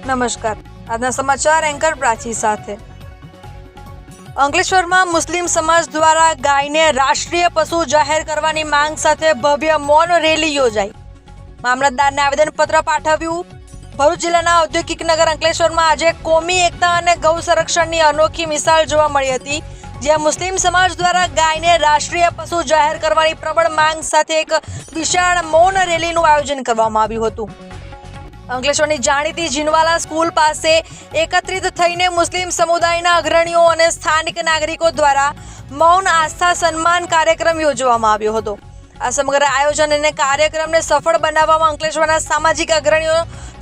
નમસ્કાર, આજના સમાચાર એન્કર પ્રાચી સાથે। અંકલેશ્વરમાં મુસ્લિમ સમાજ દ્વારા ગાયને રાષ્ટ્રીય પશુ જાહેર કરવાની માંગ સાથે ભવ્ય મૌન રેલી યોજાઈ। મામલતદારને આવેદનપત્ર પાઠવ્યું। ભરૂચ જિલ્લાના ઔદ્યોગિક નગર અંકલેશ્વરમાં આજે કોમી એકતા અને ગૌ સંરક્ષણની અનોખી મિસાલ જોવા મળી હતી, જ્યાં મુસ્લિમ સમાજ દ્વારા ગાયને રાષ્ટ્રીય પશુ જાહેર કરવાની પ્રબળ માંગ સાથે એક વિશાળ મૌન રેલીનું આયોજન કરવામાં આવ્યું હતું। અંકલેશ્વરની જાણીતી જીનવાલા સ્કૂલ પાસે એકત્રિત થઈને મુસ્લિમ સમુદાયના અગ્રણીઓ અને સ્થાનિક નાગરિકો દ્વારા મૌન આસ્થા સન્માન કાર્યક્રમ યોજવામાં આવ્યો હતો। આ સમગ્ર આયોજન અને કાર્યક્રમને સફળ બનાવવામાં અંકલેશ્વરના સામાજિક અગ્રણીઓ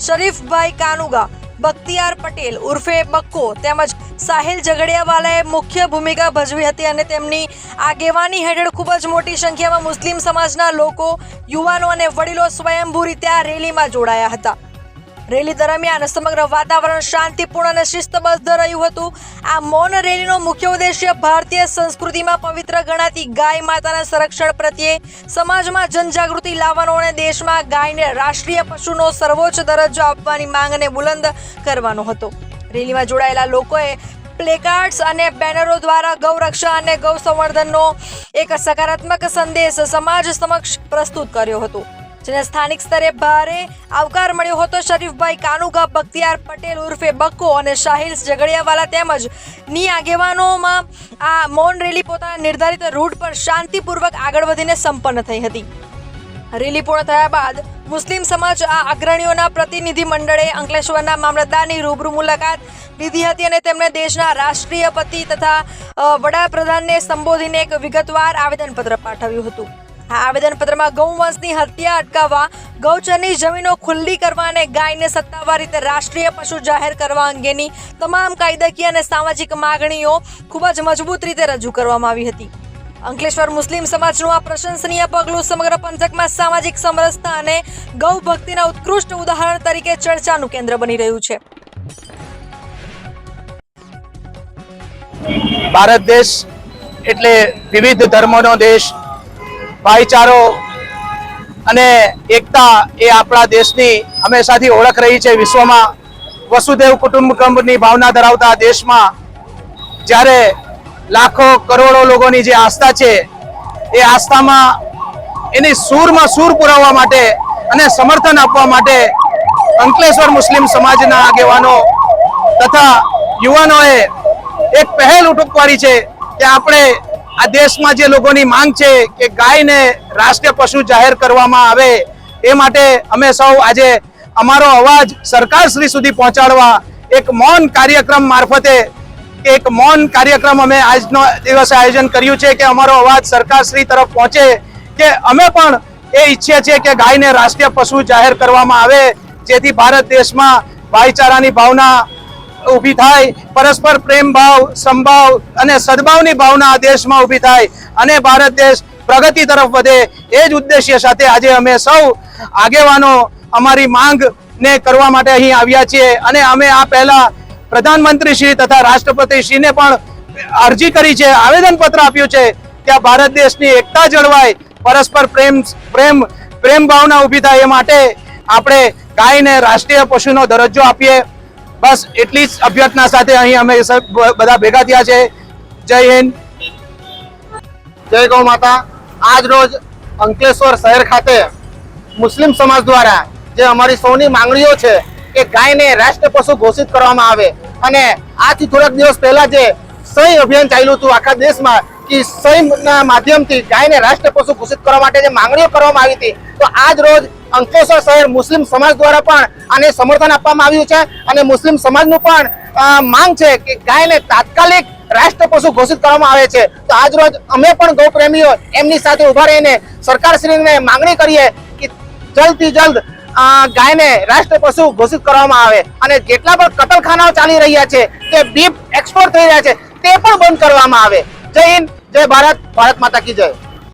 શરીફભાઈ કાનુગા, બખ્તિયાર પટેલ ઉર્ફે બક્કો તેમજ સાહિલ ઝઘડિયાવાલાએ મુખ્ય ભૂમિકા ભજવી હતી અને તેમની આગેવાની હેઠળ ખૂબ જ મોટી સંખ્યામાં મુસ્લિમ સમાજના લોકો, યુવાનો અને વડીલો સ્વયંભૂ રીતે આ રેલીમાં જોડાયા હતા। રેલી દરમિયાન સમગ્ર વાતાવરણ શાંતિપૂર્ણ અને શિસ્તબદ્ધ રહ્યું હતું। આ મૌન રેલીનો મુખ્ય ઉદ્દેશ્ય ભારતીય સંસ્કૃતિમાં પવિત્ર ગણાતી ગાય માતાના સંરક્ષણ પ્રત્યે સમાજમાં જનજાગૃતિ લાવવાનો અને દેશમાં ગાયને રાષ્ટ્રીય પશુનો સર્વોચ્ચ દરજ્જો આપવાની માંગને બુલંદ કરવાનો હતો। રેલીમાં જોડાયેલા લોકોએ પ્લેકાર્ડ્સ અને બેનરો દ્વારા ગૌરક્ષા અને ગૌ સંવર્ધનનો એક સકારાત્મક સંદેશ સમાજ સમક્ષ પ્રસ્તુત કર્યો હતો, જેને સ્થાનિક સ્તરે ભારે આવકાર મળ્યો હતો। શરીફભાઈ કાનુગા, બખ્તિયાર પટેલ ઉર્ફે બક્કો અને સાહિલ ઝઘડિયાવાલા તેમજ ની આગેવાનોમાં આ મૌન રેલી પોતાના નિર્ધારિત રૂટ પર શાંતિપૂર્વક આગળ વધીને સંપન્ન થઈ હતી। રેલી પૂર્ણ થયા બાદ મુસ્લિમ સમાજ અગ્રણીઓના પ્રતિનિધિ મંડળે અંકલેશ્વરના મામલતદારની રૂબરૂ મુલાકાત લીધી હતી અને તેમણે દેશના રાષ્ટ્રીયપતિ તથા વડાપ્રધાનને સંબોધીને એક વિગતવાર આવેદનપત્ર પાઠવ્યું હતું। આ આવેદનપત્રમાં ગૌવંશની હત્યા અટકાવવા, ગૌચરની જમીનો ખુલ્લી કરવા અને ગાયને સત્તાવાર રીતે રાષ્ટ્રીય પશુ જાહેર કરવા અંગેની તમામ કાયદાકીય અને સામાજિક માગણીઓ ખૂબ જ મજબૂત રીતે રજૂ કરવામાં આવી હતી। અંકલેશ્વર મુસ્લિમ સમાજનું આ પ્રશંસનીય પગલું સમગ્ર પંથકમાં સામાજિક સમરસતા અને ગૌ ભક્તિના ઉત્કૃષ્ટ ઉદાહરણ તરીકે ચર્ચાનું કેન્દ્ર બની રહ્યું છે। ભારત દેશ એટલે વિવિધ ધર્મોનો દેશ, ભાઈચારો અને એકતા એ આપણા દેશની હંમેશાથી ઓળખ રહી છે। વિશ્વમાં વસુદેવ કુટુંબકમની ભાવના ધરાવતા દેશમાં જ્યારે લાખો કરોડો લોકોની જે આસ્થા છે એ આસ્થામાં એની સૂરમાં સૂર પુરાવવા માટે અને સમર્થન આપવા માટે અંકલેશ્વર મુસ્લિમ સમાજના આગેવાનો તથા યુવાનોએ એક પહેલ ઉઠાવી છે કે આપણે આ દેશમાં જે લોકોની માંગ છે કે ગાયને રાષ્ટ્રીય પશુ જાહેર કરવામાં આવે, એ માટે અમે સૌ આજે અમારો અવાજ સરકારશ્રી સુધી પહોંચાડવા એક મૌન કાર્યક્રમ મારફતે એક મૌન કાર્યક્રમ અમે આજનો દિવસે આયોજન કર્યું છે કે અમારો અવાજ સરકારશ્રી તરફ પહોંચે કે અમે પણ એ ઈચ્છીએ છીએ કે ગાયને રાષ્ટ્રીય પશુ જાહેર કરવામાં આવે, જેથી ભારત દેશમાં ભાઈચારાની ભાવના ઊભી થાય, પરસ્પર પ્રેમ ભાવ, સંભાવ અને સદભાવની ભાવના આ દેશમાં ઊભી થાય અને ભારત દેશ પ્રગતિ તરફ વધે, એ જ ઉદ્દેશ્ય સાથે આજે અમે સૌ આગેવાનો અમારી માંગને કરવા માટે અહીં આવ્યા છીએ। અને અમે આ પહેલા પ્રધાનમંત્રી શ્રી તથા રાષ્ટ્રપતિ શ્રીને પણ અરજી કરી છે, આવેદનપત્ર આપ્યું છે કે આ ભારત દેશની એકતા જળવાય, પરસ્પર પ્રેમ ભાવના ઊભી થાય, એ માટે આપણે ગાયને રાષ્ટ્રીય પશુનો દરજ્જો આપીએ। બસ એટલી જ અભ્યર્થના સાથે અહીં અમે બધા ભેગા થયા છે। જય હિન્દ, જય ગૌ માતા। આજ રોજ અંકલેશ્વર શહેર ખાતે મુસ્લિમ સમાજ દ્વારા જે અમારી સૌની માંગણીઓ છે કે ગાયને રાષ્ટ્રીય પશુ ઘોષિત કરવામાં આવે, અને આજથી થોડાક દિવસ પહેલા જે સહી અભિયાન ચાલ્યું હતું આખા દેશમાં કે સહીના માધ્યમથી ગાયને રાષ્ટ્રીય પશુ ઘોષિત કરવા માટે જે માંગણીઓ કરવામાં આવી હતી, તો આજ રોજ અંકલેશ્વર શહેર મુસ્લિમ સમાજ દ્વારા પણ આને સમર્થન આપવામાં આવ્યું છે અને મુસ્લિમ સમાજનું પણ માંગ છે કે ગાયને તાત્કાલિક રાષ્ટ્ર પશુ ઘોષિત કરવામાં આવે છે। તો આજ રોજ અમે પણ ગૌ પ્રેમીઓ એમની સાથે ઉભા રહીને સરકારશ્રીને માંગણી કરીએ કે જલ્દથી જલ્દ ગાયને રાષ્ટ્ર પશુ ઘોષિત કરવામાં આવે અને જેટલા પણ કતલખાનાઓ ચાલી રહ્યા છે, કે બીફ એક્સપોર્ટ થઈ રહ્યા છે, તે પણ બંધ કરવામાં આવે। જય હિન્દ, જય ભારત, ભારત માતા કી જય।